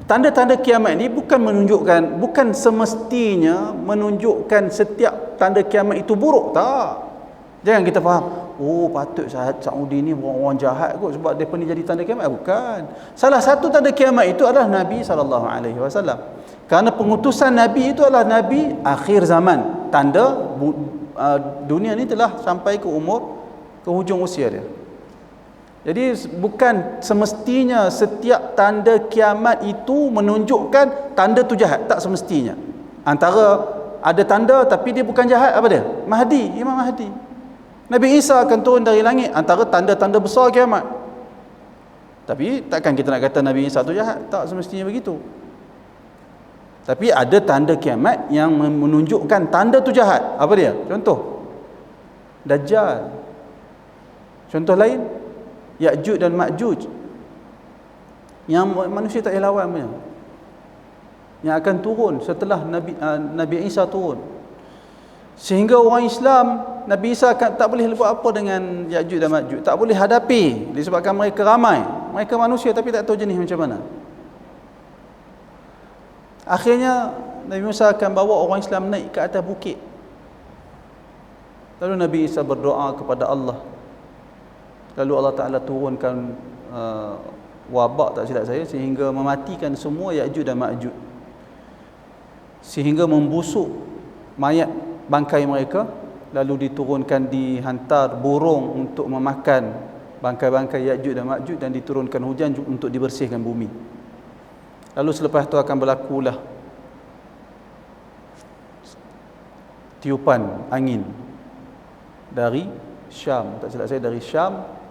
Speaker 1: tanda-tanda kiamat ni bukan semestinya menunjukkan setiap tanda kiamat itu buruk. Tak. Jangan kita faham, patut Saudi ni orang jahat kot sebab mereka ni jadi tanda kiamat. Bukan. Salah satu tanda kiamat itu adalah Nabi SAW. Kerana pengutusan Nabi itu adalah Nabi akhir zaman. Tanda dunia ni telah sampai ke hujung usia dia. Jadi bukan semestinya setiap tanda kiamat itu menunjukkan tanda tu jahat. Tak semestinya. Antara ada tanda tapi dia bukan jahat, apa dia? Mahdi, Imam Mahdi. Nabi Isa akan turun dari langit, antara tanda-tanda besar kiamat. Tapi takkan kita nak kata Nabi Isa tu jahat. Tak semestinya begitu. Tapi ada tanda kiamat yang menunjukkan tanda tu jahat. Apa dia? Contoh, Dajjal. Contoh lain, Ya'juj dan Ma'juj, yang manusia tak boleh lawan punya, yang akan turun setelah Nabi Isa turun. Sehingga orang Islam, Nabi Isa tak boleh buat apa dengan Ya'juj dan Ma'juj. Tak boleh hadapi disebabkan mereka ramai. Mereka manusia tapi tak tahu jenis macam mana. Akhirnya Nabi Musa akan bawa orang Islam naik ke atas bukit. Lalu Nabi Isa berdoa kepada Allah. Lalu Allah Ta'ala turunkan wabak, tak silap saya, sehingga mematikan semua Ya'juj dan Ma'juj, sehingga membusuk mayat bangkai mereka. Lalu diturunkan, dihantar burung untuk memakan bangkai-bangkai Ya'juj dan Ma'juj, dan diturunkan hujan untuk dibersihkan bumi. Lalu selepas itu akan berlakulah tiupan angin dari Syam, tak silap saya dari Syam,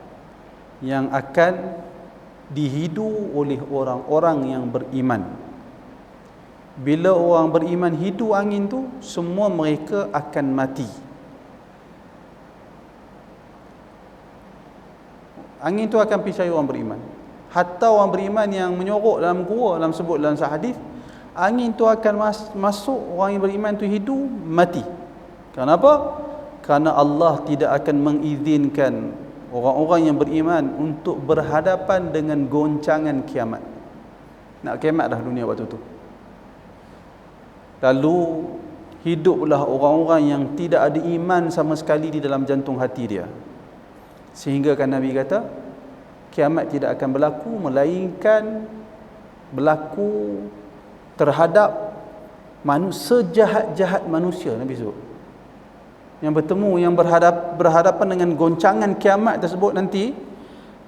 Speaker 1: yang akan dihidu oleh orang-orang yang beriman. Bila orang beriman hidu angin tu, semua mereka akan mati. Angin tu akan pergi cari orang beriman. Hatta orang beriman yang menyorok dalam gua, sebut dalam hadis, angin tu akan masuk, orang yang beriman tu hidu, mati. Kenapa? Kerana Allah tidak akan mengizinkan orang-orang yang beriman untuk berhadapan dengan goncangan kiamat. Nak kiamat dah dunia waktu tu. Lalu hiduplah orang-orang yang tidak ada iman sama sekali di dalam jantung hati dia. Sehingga kan Nabi kata, kiamat tidak akan berlaku melainkan berlaku terhadap sejahat-jahat manusia. Nabi sebut, yang bertemu, yang berhadapan dengan goncangan kiamat tersebut nanti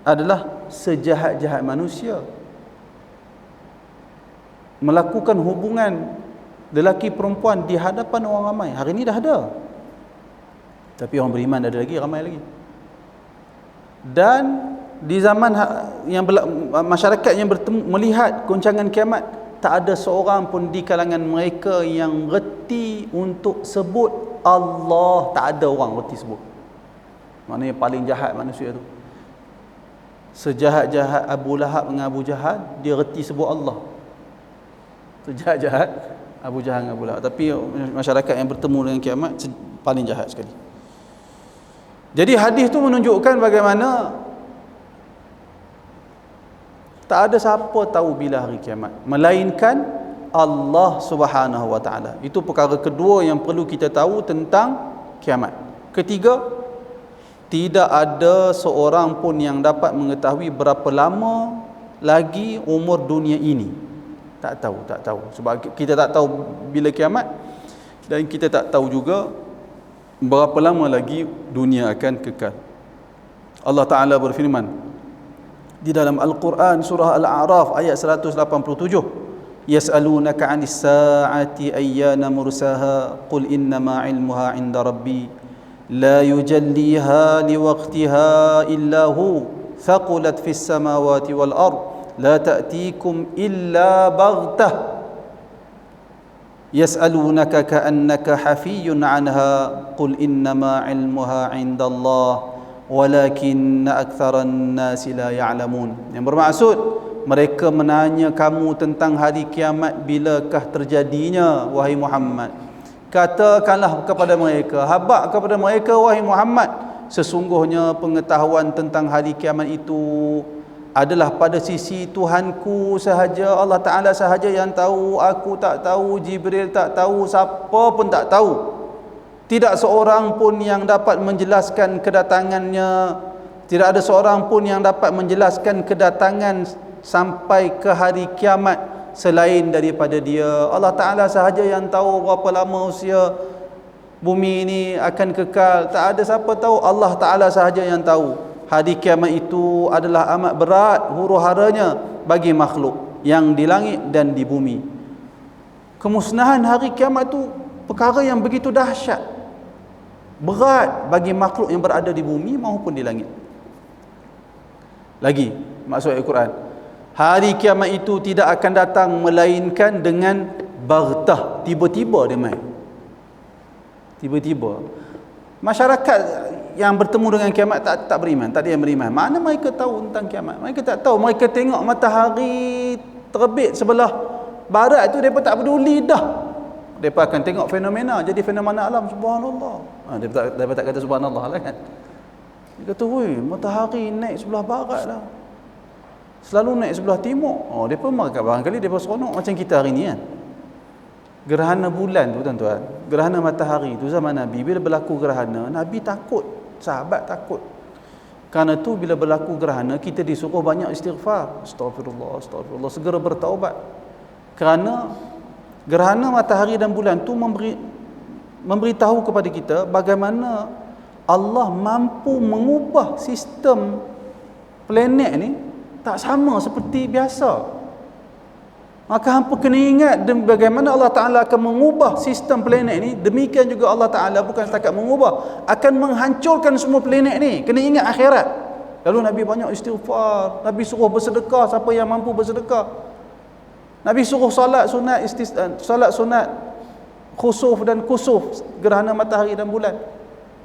Speaker 1: adalah sejahat-jahat manusia. Melakukan hubungan lelaki perempuan di hadapan orang ramai. Hari ini dah ada, tapi orang beriman ada lagi, ramai lagi. Dan di zaman yang masyarakat yang melihat goncangan kiamat, tak ada seorang pun di kalangan mereka yang reti untuk sebut Allah, tak ada orang reti sebut. Maknanya paling jahat manusia tu. Sejahat-jahat Abu Lahab dengan Abu Jahal, dia reti sebut Allah. Sejahat-jahat Abu Jahal dengan Abu Lahab. Tapi masyarakat yang bertemu dengan kiamat paling jahat sekali. Jadi hadis tu menunjukkan bagaimana tak ada siapa tahu bila hari kiamat, melainkan Allah Subhanahu wa taala. Itu perkara kedua yang perlu kita tahu tentang kiamat. Ketiga, tidak ada seorang pun yang dapat mengetahui berapa lama lagi umur dunia ini. Tak tahu. Sebab kita tak tahu bila kiamat, dan kita tak tahu juga berapa lama lagi dunia akan kekal. Allah Ta'ala berfirman di dalam Al-Quran surah Al-A'raf ayat 187, yas'alunaka 'anis sa'ati ayyana mursaha qul innama 'ilmuha 'inda rabbi la yujalliha liwaqtiha illa hu thaqulat fis samawati wal ard la ta'tikum illa baghtah yas'alunaka ka'annaka hafiyyun 'anha qul innama 'ilmuha 'inda Allah walakinna aktharan nasi la ya'lamun. Yang bermaksud, mereka menanya kamu tentang hari kiamat bilakah terjadinya, wahai Muhammad. Katakanlah kepada mereka, habaq kepada mereka, wahai Muhammad, sesungguhnya pengetahuan tentang hari kiamat itu adalah pada sisi Tuhanku sahaja. Allah Ta'ala sahaja yang tahu. Aku tak tahu, Jibril tak tahu, siapa pun tak tahu. Tidak seorang pun yang dapat menjelaskan kedatangannya. Tidak ada seorang pun yang dapat menjelaskan kedatangan sampai ke hari kiamat selain daripada Dia. Allah Ta'ala sahaja yang tahu berapa lama usia bumi ini akan kekal. Tak ada siapa tahu, Allah Ta'ala sahaja yang tahu. Hari kiamat itu adalah amat berat huru-haranya bagi makhluk yang di langit dan di bumi. Kemusnahan hari kiamat itu perkara yang begitu dahsyat, berat bagi makhluk yang berada di bumi maupun di langit. Lagi maksud Al-Quran, hari kiamat itu tidak akan datang melainkan dengan baghtah, tiba-tiba dia main. Tiba-tiba. Masyarakat yang bertemu dengan kiamat tak beriman, tak ada yang beriman. Mana mereka tahu tentang kiamat? Mereka tak tahu. Mereka tengok matahari terbit sebelah barat tu, mereka tak peduli dah. Mereka akan tengok fenomena, jadi fenomena alam, subhanallah. Mereka tak kata subhanallah lah kan. Dia kata, woi, matahari naik sebelah barat lah, selalu naik sebelah timur. Oh, mereka barangkali mereka seronok macam kita hari ni kan. Gerhana bulan tu tuan-tuan, gerhana matahari tu zaman Nabi, bila berlaku gerhana, Nabi takut, sahabat takut. Karena tu bila berlaku gerhana, kita disuruh banyak istighfar, astagfirullah, astagfirullah, segera bertaubat. Kerana gerhana matahari dan bulan tu memberitahu kepada kita bagaimana Allah mampu mengubah sistem planet ni tak sama seperti biasa. Maka hampa kena ingat bagaimana Allah Ta'ala akan mengubah sistem planet ni. Demikian juga Allah Ta'ala bukan setakat mengubah, akan menghancurkan semua planet ni. Kena ingat akhirat. Lalu Nabi banyak istighfar, Nabi suruh bersedekah, siapa yang mampu bersedekah. Nabi suruh salat sunat khusuf dan kusuf, gerhana matahari dan bulan.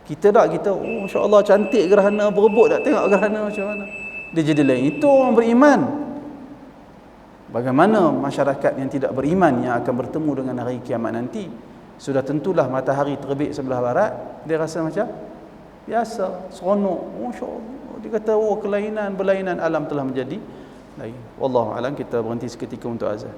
Speaker 1: Kita oh insya-Allah cantik gerhana, berebut tak tengok gerhana macam mana. Dia jadi lain. Itu orang beriman. Bagaimana masyarakat yang tidak beriman yang akan bertemu dengan hari kiamat nanti? Sudah tentulah matahari terbit sebelah barat, dia rasa macam biasa, seronok. Masya-Allah. Dia kata, oh berlainan alam telah menjadi lain. Wallahu alam. Kita berhenti seketika untuk azan.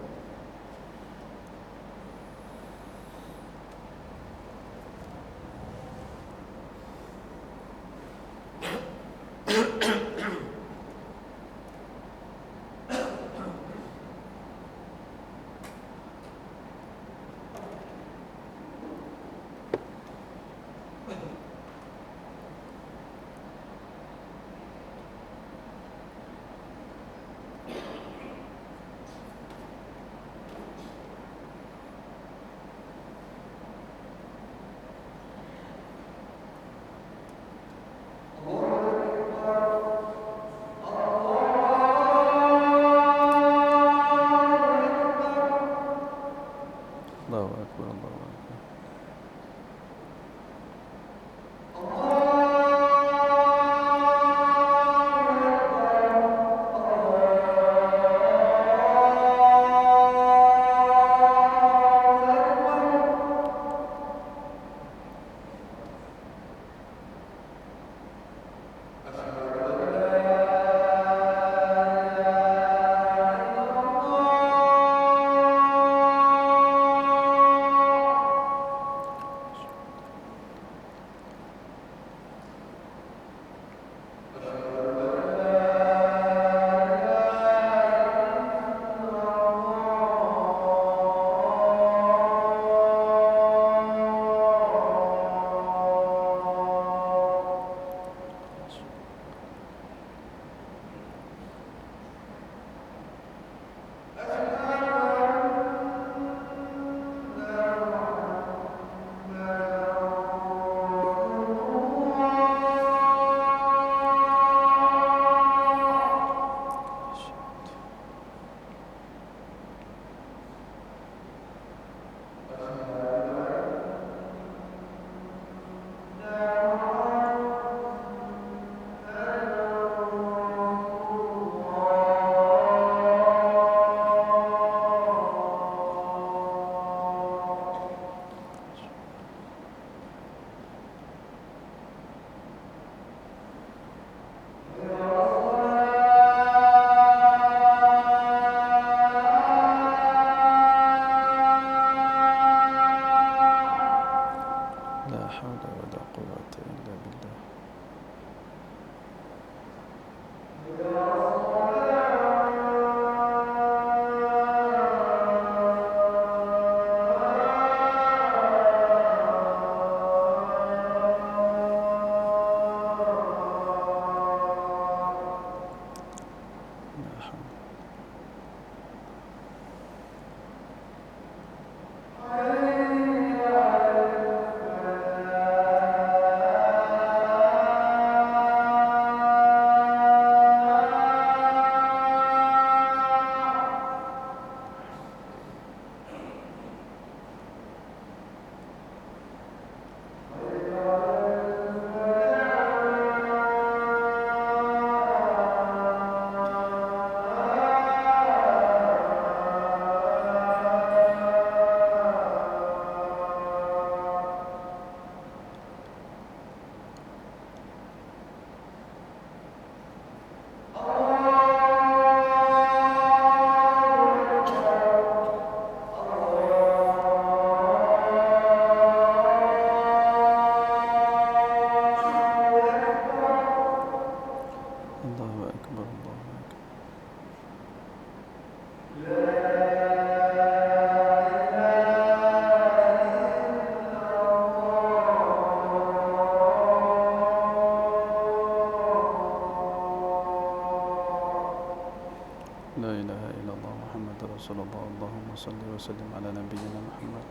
Speaker 1: salli wa sallim ala nabiyyina Muhammad.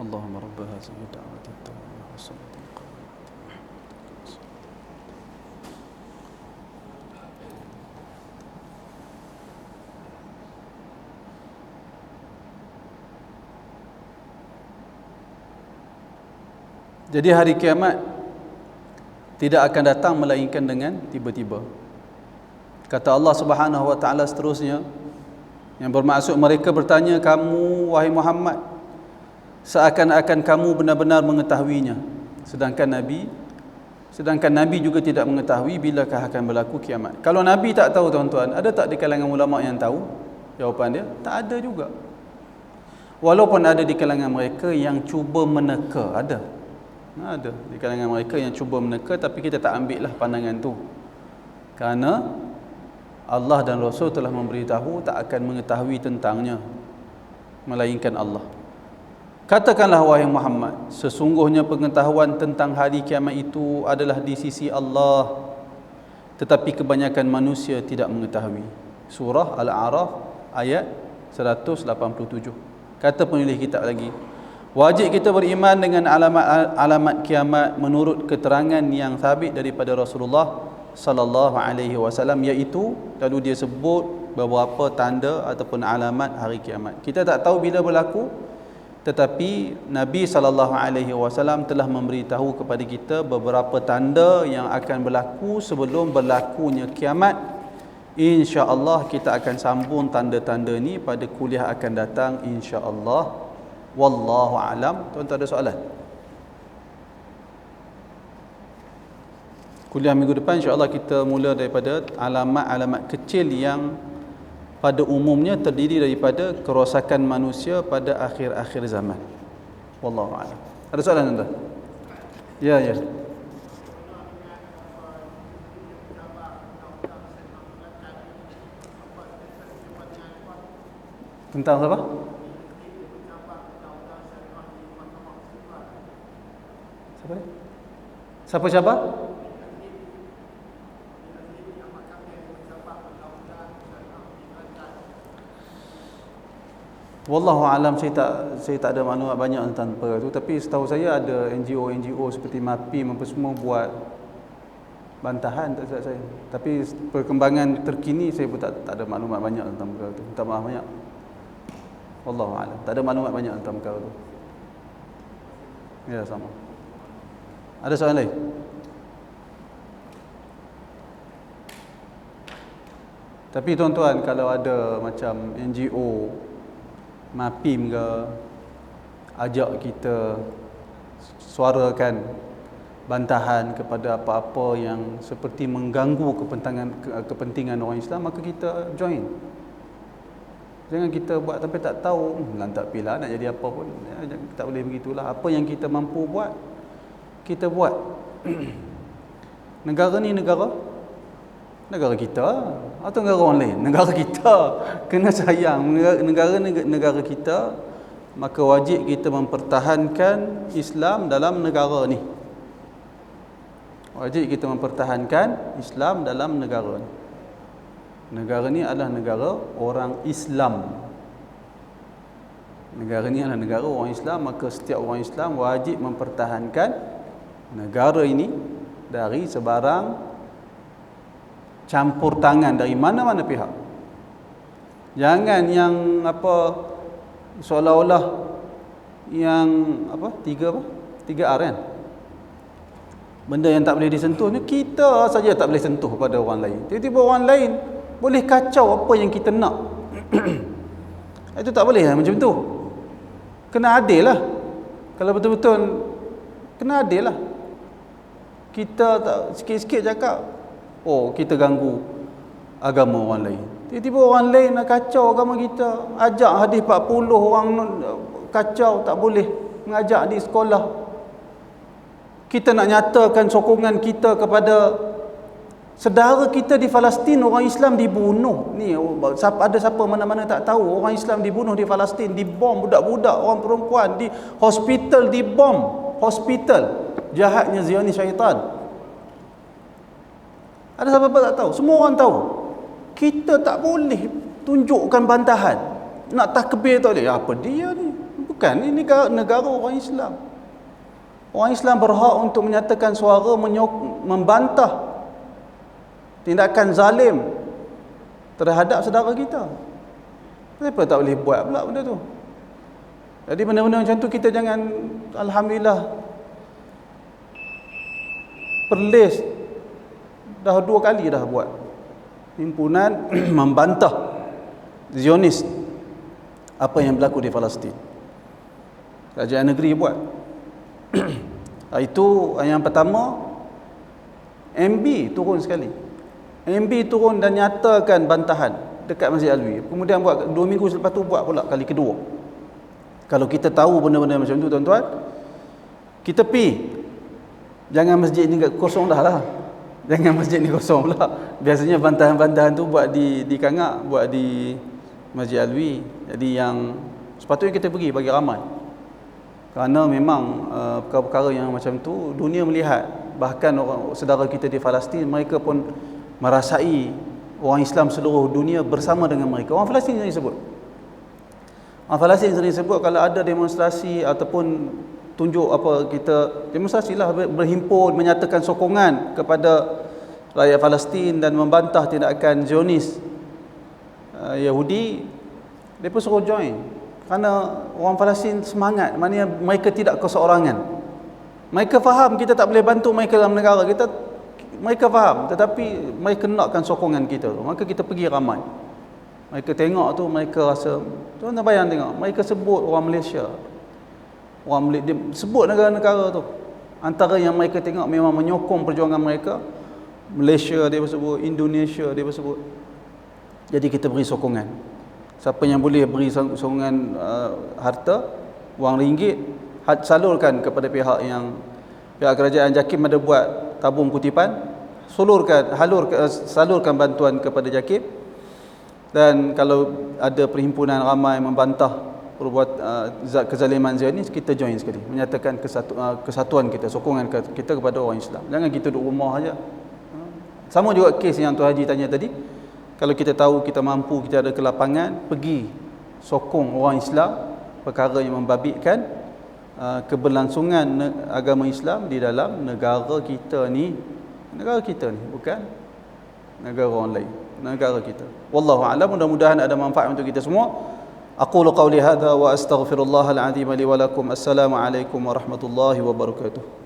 Speaker 1: Allahumma rabb hadhihi ad-da'wati at-tammah wa salati al-qa'imah. Jadi hari kiamat tidak akan datang melainkan dengan tiba-tiba. Kata Allah Subhanahu wa taala seterusnya, yang bermaksud mereka bertanya kamu wahai Muhammad seakan-akan kamu benar-benar mengetahuinya, sedangkan Nabi juga tidak mengetahui bilakah akan berlaku kiamat. Kalau Nabi tak tahu tuan-tuan, ada tak di kalangan ulama yang tahu? Jawapan dia, tak ada juga. Walaupun ada di kalangan mereka yang cuba meneka, ada di kalangan mereka yang cuba meneka, tapi kita tak ambil lah pandangan tu, kerana Allah dan Rasul telah memberitahu tak akan mengetahui tentangnya melainkan Allah. Katakanlah wahai Muhammad, sesungguhnya pengetahuan tentang hari kiamat itu adalah di sisi Allah, tetapi kebanyakan manusia tidak mengetahui. Surah Al-A'raf ayat 187. Kata penulis kitab lagi, wajib kita beriman dengan alamat kiamat menurut keterangan yang sabit daripada Rasulullah sallallahu alaihi wasallam, iaitu lalu dia sebut beberapa tanda ataupun alamat hari kiamat. Kita tak tahu bila berlaku, tetapi Nabi sallallahu alaihi wasallam telah memberitahu kepada kita beberapa tanda yang akan berlaku sebelum berlakunya kiamat. Insya-Allah kita akan sambung tanda-tanda ni pada kuliah akan datang insya-Allah. Wallahu alam. Tuan-tuan ada soalan? Kuliah minggu depan insya-Allah kita mula daripada alamat-alamat kecil yang pada umumnya terdiri daripada kerosakan manusia pada akhir-akhir zaman. Wallahu a'lam. Ada soalan anda? Ya. Tentang apa? Siapa ni? Siapa? Wallahu alam, saya tak ada maklumat banyak tentang perkara itu, tapi setahu saya ada NGO seperti MAPIM apa semua buat bantahan, tak silap saya. Tapi perkembangan terkini saya pun tak ada maklumat banyak tentang perkara itu. Minta maaf banyak. Wallahu alam, tak ada maklumat banyak tentang perkara itu. Ya, sama. Ada soalan lain? Tapi tuan-tuan, kalau ada macam NGO MAPIM ke ajak kita suarakan bantahan kepada apa-apa yang seperti mengganggu kepentingan orang Islam, maka kita join. Jangan kita buat sampai tak tahu, lantak pilih nak jadi apa pun. Tak boleh begitulah. Apa yang kita mampu buat, kita buat. Negara ni negara kita atau negara orang lain? Negara kita. Kena sayang negara kita, maka wajib kita mempertahankan Islam dalam negara ni. Wajib kita mempertahankan Islam dalam negara ni. Negara ni adalah negara orang Islam. Negara ni adalah negara orang Islam, maka setiap orang Islam wajib mempertahankan negara ini dari sebarang campur tangan dari mana-mana pihak. Jangan yang seolah-olah yang tiga R kan, benda yang tak boleh disentuh ni kita saja tak boleh sentuh pada orang lain. Tiba-tiba orang lain boleh kacau apa yang kita nak. Itu tak boleh macam tu. Kena adil lah. Kalau betul-betul kena adil lah. Kita tak sikit-sikit cakap, kita ganggu agama orang lain. Tiba-tiba orang lain nak kacau agama kita. Ajak hadis 40 orang kacau, tak boleh mengajak di sekolah. Kita nak nyatakan sokongan kita kepada saudara kita di Palestin, orang Islam dibunuh. Ni ada siapa mana-mana tak tahu orang Islam dibunuh di Palestin, dibom budak-budak, orang perempuan di hospital dibom. Hospital. Jahatnya Zionis syaitan. Ada siapa tak tahu? Semua orang tahu. Kita tak boleh tunjukkan bantahan. Nak takbir tak boleh. Apa dia ni? Bukan, ini negara orang Islam. Orang Islam berhak untuk menyatakan suara, membantah tindakan zalim terhadap saudara kita. Kenapa tak boleh buat pula benda tu? Jadi benda-benda macam tu kita jangan, alhamdulillah, Perlis dah 2 kali dah buat himpunan membantah Zionis apa yang berlaku di Palestin. Kerajaan negeri buat. Itu yang pertama. MB turun sekali. MB turun dan nyatakan bantahan dekat Masjid Alwi. Kemudian buat 2 minggu selepas tu buat pula kali kedua. Kalau kita tahu benda-benda macam tu, tuan-tuan, kita pi. Jangan masjid ni kosong dah lah. Jangan masjid ni kosong pula. Biasanya bantahan-bantahan tu buat di Kangak, buat di Masjid Alwi. Jadi yang sepatutnya kita pergi bagi ramai. Kerana memang perkara-perkara yang macam tu dunia melihat. Bahkan orang saudara kita di Palestin, mereka pun merasai orang Islam seluruh dunia bersama dengan mereka. Orang Palestin sendiri sebut. Orang Palestin sendiri sebut kalau ada demonstrasi ataupun tunjuk apa, kita demonstrasilah, berhimpun menyatakan sokongan kepada rakyat Palestin dan membantah tindakan Zionis Yahudi, mereka suruh join. Kerana orang Palestin semangat, maknanya mereka tidak keseorangan. Mereka faham kita tak boleh bantu mereka dalam negara kita, mereka faham, tetapi mereka nakkan sokongan kita, maka kita pergi ramai. Mereka tengok tu, mereka rasa, tuan-tuan bayang tengok, mereka sebut orang Malaysia, dia sebut negara-negara tu. Antara yang mereka tengok memang menyokong perjuangan mereka, Malaysia dia sebut, Indonesia dia sebut. Jadi kita beri sokongan. Siapa yang boleh beri sokongan harta, wang ringgit, salurkan kepada pihak kerajaan. JAKIM ada buat tabung kutipan, salurkan bantuan kepada JAKIM. Dan kalau ada perhimpunan ramai membantah kezaliman Zionis, kita join sekali, menyatakan kesatuan kita, sokongan kita kepada orang Islam. Jangan kita duduk rumah aja. Sama juga kes yang Tuan Haji tanya tadi. Kalau kita tahu kita mampu, kita ada kelapangan, pergi sokong orang Islam, perkara yang membabitkan keberlangsungan agama Islam di dalam negara kita ni. Negara kita ni, bukan negara orang lain, negara kita. Wallahu a'lam. Mudah-mudahan ada manfaat untuk kita semua. Aqulu qawli hadha wa astaghfirullahal azim li wa lakum. Assalamualaikum warahmatullahi wabarakatuh.